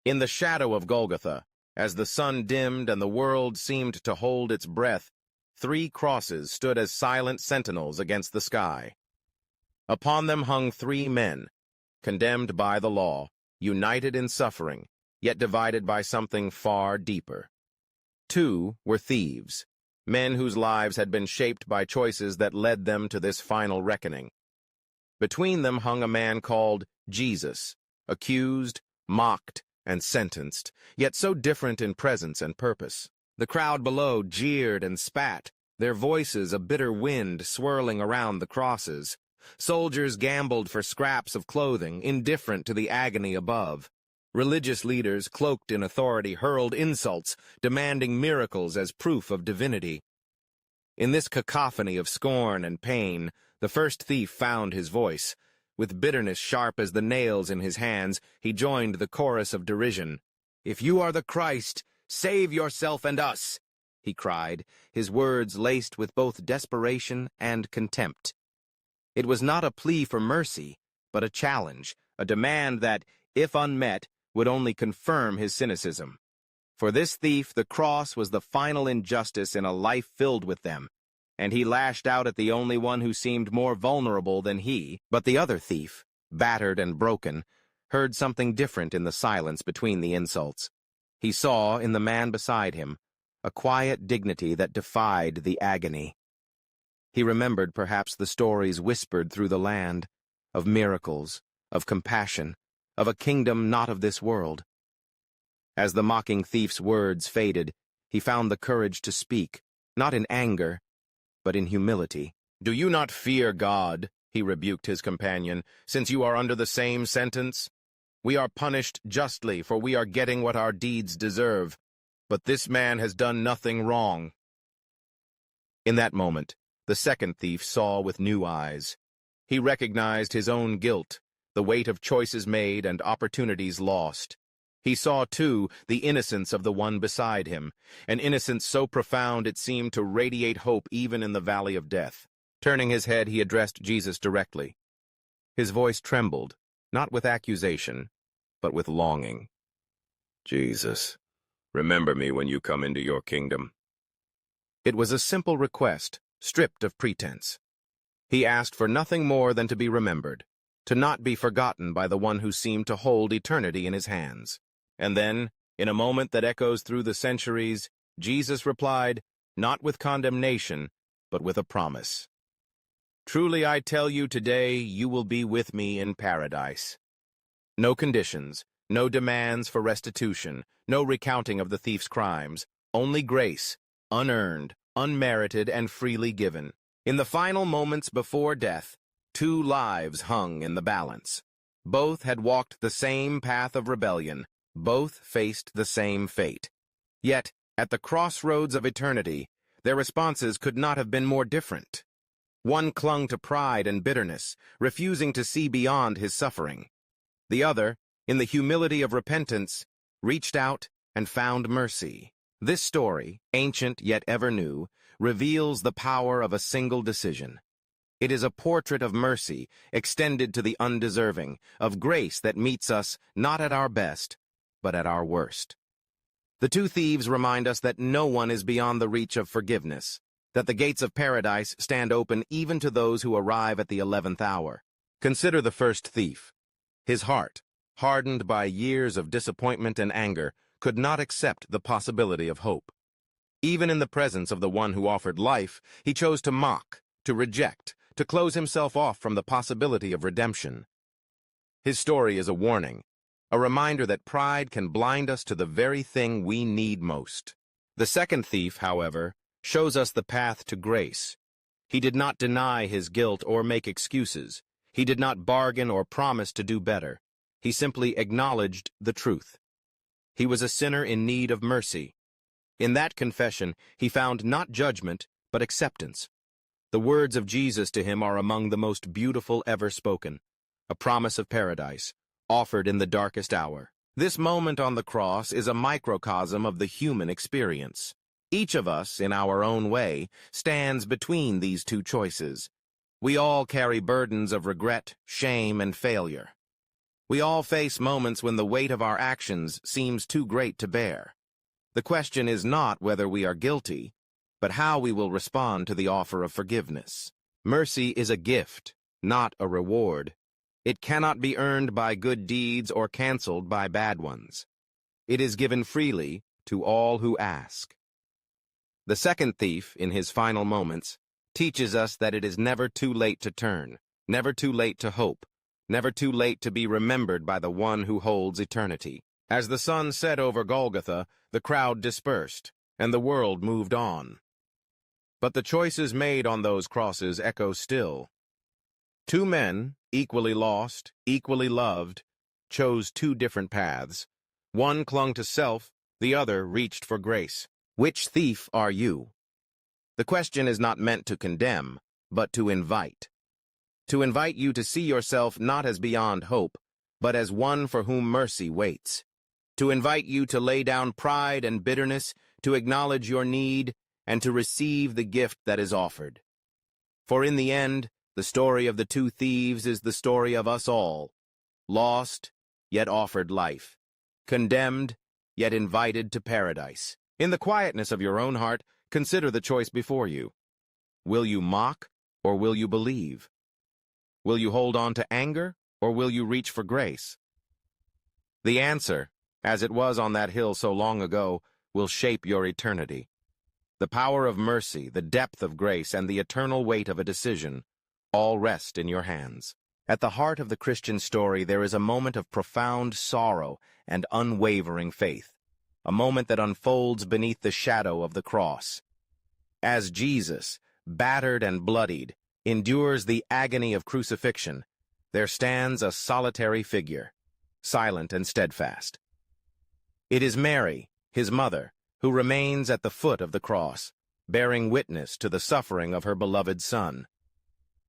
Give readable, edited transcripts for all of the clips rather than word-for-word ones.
In the shadow of Golgotha, as the sun dimmed and the world seemed to hold its breath, 3 crosses stood as silent sentinels against the sky. Upon them hung 3 men, condemned by the law, united in suffering, yet divided by something far deeper. 2 were thieves, men whose lives had been shaped by choices that led them to this final reckoning. Between them hung a man called Jesus, accused, mocked, and sentenced, yet so different in presence and purpose. The crowd below jeered and spat, their voices a bitter wind swirling around the crosses. Soldiers gambled for scraps of clothing, indifferent to the agony above. Religious leaders, cloaked in authority, hurled insults, demanding miracles as proof of divinity. In this cacophony of scorn and pain, the first thief found his voice. With bitterness sharp as the nails in his hands, he joined the chorus of derision. "If you are the Christ, save yourself and us," he cried, his words laced with both desperation and contempt. It was not a plea for mercy, but a challenge, a demand that, if unmet, would only confirm his cynicism. For this thief, the cross was the final injustice in a life filled with them, and he lashed out at the only one who seemed more vulnerable than he. But the other thief, battered and broken, heard something different in the silence between the insults. He saw, in the man beside him, a quiet dignity that defied the agony. He remembered perhaps the stories whispered through the land, of miracles, of compassion, of a kingdom not of this world. As the mocking thief's words faded, he found the courage to speak, not in anger, but in humility. "Do you not fear God?" he rebuked his companion, "since you are under the same sentence? We are punished justly, for we are getting what our deeds deserve, but this man has done nothing wrong." In that moment, the second thief saw with new eyes. He recognized his own guilt, the weight of choices made and opportunities lost. He saw, too, the innocence of the one beside him, an innocence so profound it seemed to radiate hope even in the valley of death. Turning his head, he addressed Jesus directly. His voice trembled, not with accusation, but with longing. "Jesus, remember me when you come into your kingdom." It was a simple request, stripped of pretense. He asked for nothing more than to be remembered, to not be forgotten by the one who seemed to hold eternity in his hands. And then, in a moment that echoes through the centuries, Jesus replied, not with condemnation, but with a promise. "Truly I tell you today, you will be with me in paradise." No conditions, no demands for restitution, no recounting of the thief's crimes, only grace, unearned, unmerited, and freely given. In the final moments before death, 2 lives hung in the balance. Both had walked the same path of rebellion. Both faced the same fate. Yet, at the crossroads of eternity, their responses could not have been more different. One clung to pride and bitterness, refusing to see beyond his suffering. The other, in the humility of repentance, reached out and found mercy. This story, ancient yet ever new, reveals the power of a single decision. It is a portrait of mercy extended to the undeserving, of grace that meets us not at our best, but at our worst. The 2 thieves remind us that no one is beyond the reach of forgiveness, that the gates of paradise stand open even to those who arrive at the 11th hour. Consider the first thief. His heart, hardened by years of disappointment and anger, could not accept the possibility of hope. Even in the presence of the one who offered life, he chose to mock, to reject, to close himself off from the possibility of redemption. His story is a warning, a reminder that pride can blind us to the very thing we need most. The second thief, however, shows us the path to grace. He did not deny his guilt or make excuses. He did not bargain or promise to do better. He simply acknowledged the truth. He was a sinner in need of mercy. In that confession, he found not judgment, but acceptance. The words of Jesus to him are among the most beautiful ever spoken, a promise of paradise, offered in the darkest hour. This moment on the cross is a microcosm of the human experience. Each of us, in our own way, stands between these 2 choices. We all carry burdens of regret, shame, and failure. We all face moments when the weight of our actions seems too great to bear. The question is not whether we are guilty, but how we will respond to the offer of forgiveness. Mercy is a gift, not a reward. It cannot be earned by good deeds or canceled by bad ones. It is given freely to all who ask. The second thief, in his final moments, teaches us that it is never too late to turn, never too late to hope, never too late to be remembered by the one who holds eternity. As the sun set over Golgotha, the crowd dispersed, and the world moved on. But the choices made on those crosses echo still. Two men, equally lost, equally loved, chose two different paths. One clung to self, the other reached for grace. Which thief are you? The question is not meant to condemn, but to invite. To invite you to see yourself not as beyond hope, but as one for whom mercy waits. To invite you to lay down pride and bitterness, to acknowledge your need, and to receive the gift that is offered. For in the end, the story of the two thieves is the story of us all, lost, yet offered life, condemned, yet invited to paradise. In the quietness of your own heart, consider the choice before you. Will you mock, or will you believe? Will you hold on to anger, or will you reach for grace? The answer, as it was on that hill so long ago, will shape your eternity. The power of mercy, the depth of grace, and the eternal weight of a decision all rest in your hands. At the heart of the Christian story, there is a moment of profound sorrow and unwavering faith, a moment that unfolds beneath the shadow of the cross. As Jesus, battered and bloodied, endures the agony of crucifixion, there stands a solitary figure, silent and steadfast. It is Mary, his mother, who remains at the foot of the cross, bearing witness to the suffering of her beloved Son.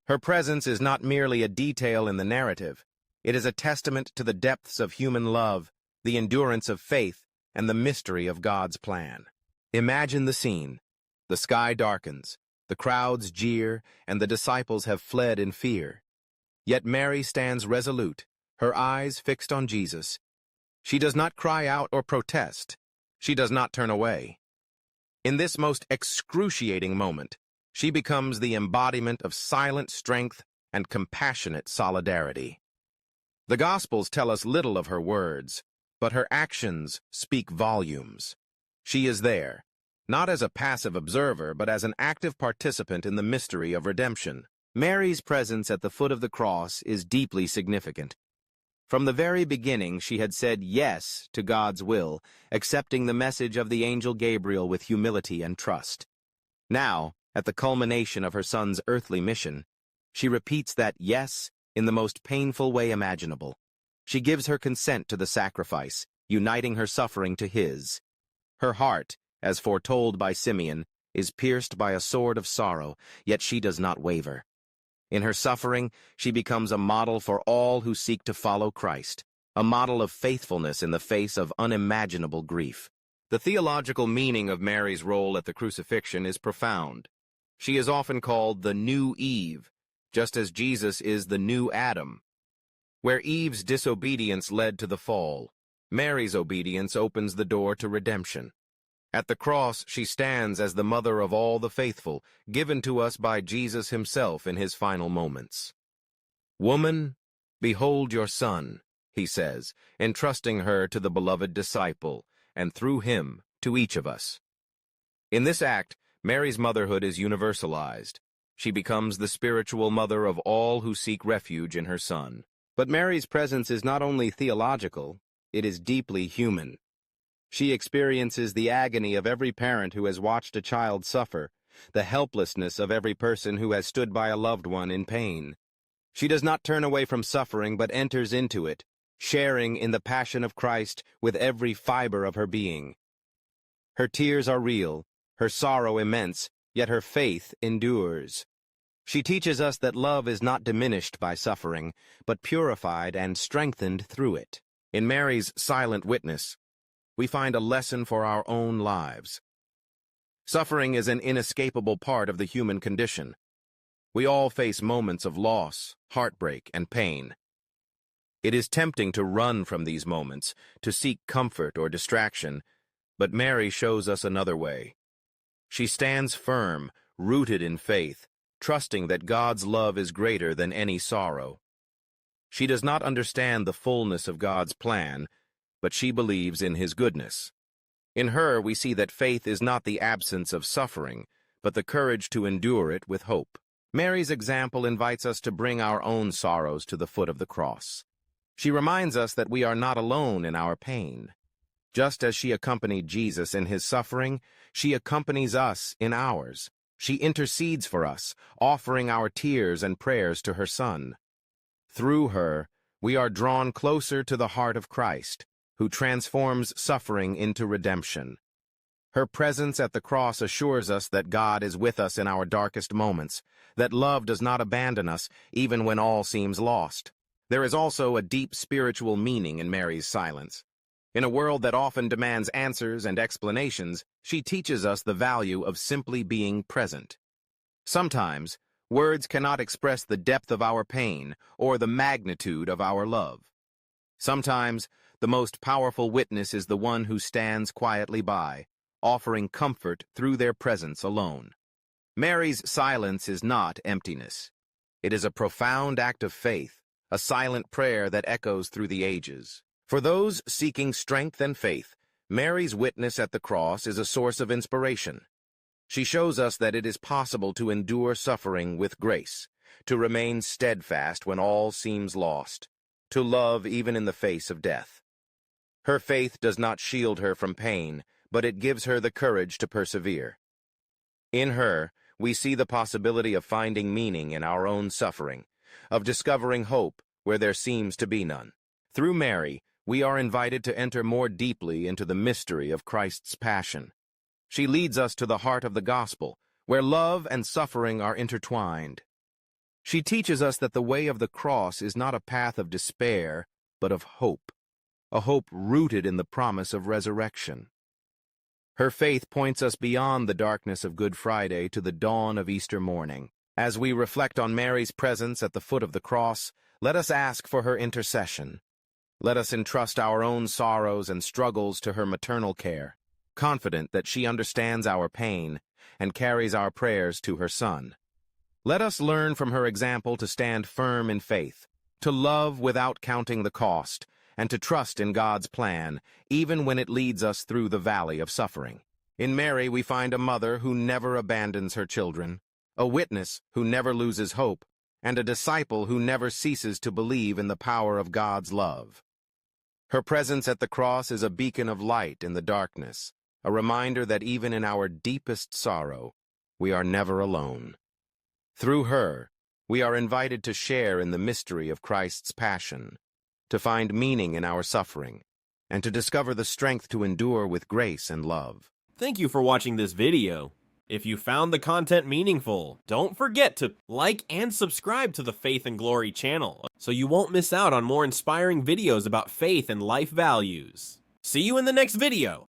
Her presence is not merely a detail in the narrative. It is a testament to the depths of human love, the endurance of faith, and the mystery of God's plan. Imagine the scene. The sky darkens, the crowds jeer, and the disciples have fled in fear. Yet Mary stands resolute, her eyes fixed on Jesus. She does not cry out or protest. She does not turn away. In this most excruciating moment, she becomes the embodiment of silent strength and compassionate solidarity. The Gospels tell us little of her words, but her actions speak volumes. She is there, not as a passive observer, but as an active participant in the mystery of redemption. Mary's presence at the foot of the cross is deeply significant. From the very beginning, she had said yes to God's will, accepting the message of the angel Gabriel with humility and trust. Now, at the culmination of her son's earthly mission, she repeats that yes in the most painful way imaginable. She gives her consent to the sacrifice, uniting her suffering to his. Her heart, as foretold by Simeon, is pierced by a sword of sorrow, yet she does not waver. In her suffering, she becomes a model for all who seek to follow Christ, a model of faithfulness in the face of unimaginable grief. The theological meaning of Mary's role at the crucifixion is profound. She is often called the new Eve, just as Jesus is the new Adam. Where Eve's disobedience led to the fall, Mary's obedience opens the door to redemption. At the cross, she stands as the mother of all the faithful, given to us by Jesus himself in his final moments. "Woman, behold your son," he says, entrusting her to the beloved disciple, and through him, to each of us. In this act, Mary's motherhood is universalized. She becomes the spiritual mother of all who seek refuge in her Son. But Mary's presence is not only theological, it is deeply human. She experiences the agony of every parent who has watched a child suffer, the helplessness of every person who has stood by a loved one in pain. She does not turn away from suffering, but enters into it, sharing in the passion of Christ with every fiber of her being. Her tears are real, her sorrow immense, yet her faith endures. She teaches us that love is not diminished by suffering, but purified and strengthened through it. In Mary's silent witness, we find a lesson for our own lives. Suffering is an inescapable part of the human condition. We all face moments of loss, heartbreak, and pain. It is tempting to run from these moments, to seek comfort or distraction, but Mary shows us another way. She stands firm, rooted in faith, trusting that God's love is greater than any sorrow. She does not understand the fullness of God's plan, but she believes in His goodness. In her, we see that faith is not the absence of suffering, but the courage to endure it with hope. Mary's example invites us to bring our own sorrows to the foot of the cross. She reminds us that we are not alone in our pain. Just as she accompanied Jesus in His suffering, she accompanies us in ours. She intercedes for us, offering our tears and prayers to her Son. Through her, we are drawn closer to the heart of Christ, who transforms suffering into redemption. Her presence at the cross assures us that God is with us in our darkest moments, that love does not abandon us even when all seems lost. There is also a deep spiritual meaning in Mary's silence. In a world that often demands answers and explanations, she teaches us the value of simply being present. Sometimes, words cannot express the depth of our pain or the magnitude of our love. Sometimes, the most powerful witness is the one who stands quietly by, offering comfort through their presence alone. Mary's silence is not emptiness. It is a profound act of faith, a silent prayer that echoes through the ages. For those seeking strength and faith, Mary's witness at the cross is a source of inspiration. She shows us that it is possible to endure suffering with grace, to remain steadfast when all seems lost, to love even in the face of death. Her faith does not shield her from pain, but it gives her the courage to persevere. In her, we see the possibility of finding meaning in our own suffering, of discovering hope where there seems to be none. Through Mary, we are invited to enter more deeply into the mystery of Christ's passion. She leads us to the heart of the gospel, where love and suffering are intertwined. She teaches us that the way of the cross is not a path of despair, but of hope, a hope rooted in the promise of resurrection. Her faith points us beyond the darkness of Good Friday to the dawn of Easter morning. As we reflect on Mary's presence at the foot of the cross, let us ask for her intercession. Let us entrust our own sorrows and struggles to her maternal care, confident that she understands our pain and carries our prayers to her Son. Let us learn from her example to stand firm in faith, to love without counting the cost, and to trust in God's plan, even when it leads us through the valley of suffering. In Mary, we find a mother who never abandons her children, a witness who never loses hope, and a disciple who never ceases to believe in the power of God's love. Her presence at the cross is a beacon of light in the darkness, a reminder that even in our deepest sorrow, we are never alone. Through her, we are invited to share in the mystery of Christ's passion, to find meaning in our suffering, and to discover the strength to endure with grace and love. Thank you for watching this video. If you found the content meaningful, don't forget to like and subscribe to the Faith and Glory channel so you won't miss out on more inspiring videos about faith and life values. See you in the next video!